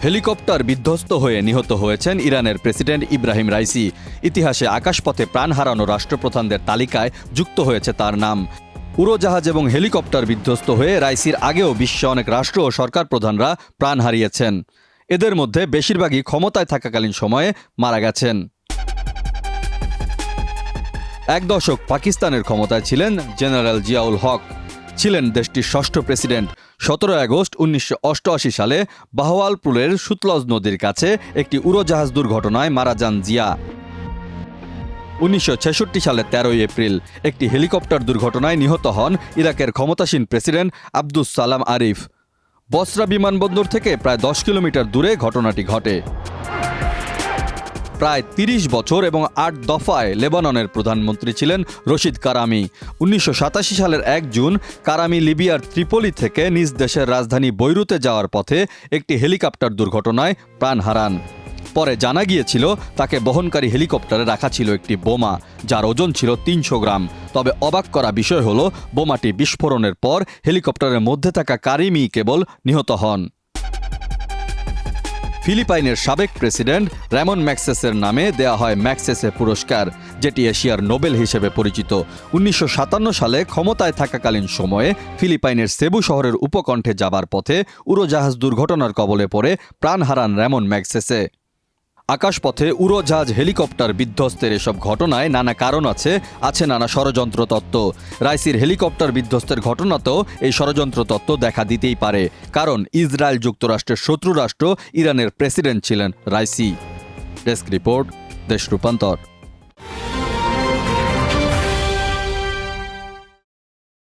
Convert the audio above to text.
Helicopter বিধ্বস্ত হয়ে নিহত হয়েছেন ইরানের প্রেসিডেন্ট ইব্রাহিম রাইসি। ইতিহাসে আকাশপথে প্রাণ হারানো রাষ্ট্রপ্রধানদের তালিকায় যুক্ত হয়েছে তার নাম। উড়োজাহাজ এবং হেলিকপ্টার বিধ্বস্ত হয়ে রাইসির আগেও বিশ্বে অনেক রাষ্ট্র ও সরকার প্রধানরা প্রাণ হারিয়েছেন। এদের মধ্যে বেশিরভাগই ক্ষমতায় থাকাকালীন সময়ে মারা গেছেন। এক দশক পাকিস্তানের ক্ষমতায় ছিলেন জেনারেল জিয়াউল হক। ছিলেন দেশটির ষষ্ঠ প্রেসিডেন্ট। 17 আগস্ট 1988 সালে বাহওয়ালপুরের সুতলজ নদীর কাছে একটি উড়োজাহাজ দুর্ঘটনায় মারা যান জিয়া। 1966 সালে 13 এপ্রিল একটি হেলিকপ্টার দুর্ঘটনায় নিহত হন ইরাকের ক্ষমতাসীন প্রেসিডেন্ট আব্দুস সালাম আরিফ। বসরা বিমানবন্দর থেকে প্রায় 10 কিলোমিটার দূরে ঘটনাটি ঘটে। প্রায় 30 বছর এবং 8 দফায় লেবাননের প্রধানমন্ত্রী ছিলেন রশিদ কারামি। 1987 সালের 1 জুন কারামি লিবিয়ার ত্রিপোলি থেকে নিজ দেশের রাজধানী বৈরুতে যাওয়ার পথে একটি হেলিকপ্টার দুর্ঘটনায় প্রাণ হারান। পরে জানা গিয়েছিল তাকে বহনকারী হেলিকপ্টারে রাখা ছিল একটি বোমা, যার ওজন ছিল 300 গ্রাম। তবে অবাক করা বিষয় হলো, বোমাটি বিস্ফোরণের পর হেলিকপ্টারের মধ্যে থাকা কারিমি কেবল নিহত হন। ফিলিপাইনের সাবেক প্রেসিডেন্ট র্যামন ম্যাগসেসের নামে দেয়া হয় ম্যাগসেসে পুরস্কার, যেটি এশিয়ার নোবেল হিসেবে পরিচিত। 1957 সালে ক্ষমতায় থাকাকালীন সময়ে ফিলিপাইনের সেবু শহরের উপকণ্ঠে যাবার পথে উড়োজাহাজ দুর্ঘটনার কবলে পড়ে প্রাণ হারান র্যামন ম্যাগসেসে। আকাশপথে উড়োজাহাজ হেলিকপ্টার বিধ্বস্তের এসব ঘটনায় নানা কারণ আছে নানা ষড়যন্ত্র তত্ত্ব। রাইসির হেলিকপ্টার বিধ্বস্তের ঘটনাতেও এই ষড়যন্ত্র তত্ত্ব দেখা দিতেই পারে, কারণ ইসরায়েল যুক্তরাষ্ট্রের শত্রু রাষ্ট্র ইরানের প্রেসিডেন্ট ছিলেন রাইসি। ডেস্ক রিপোর্ট, দেশ রূপান্তর।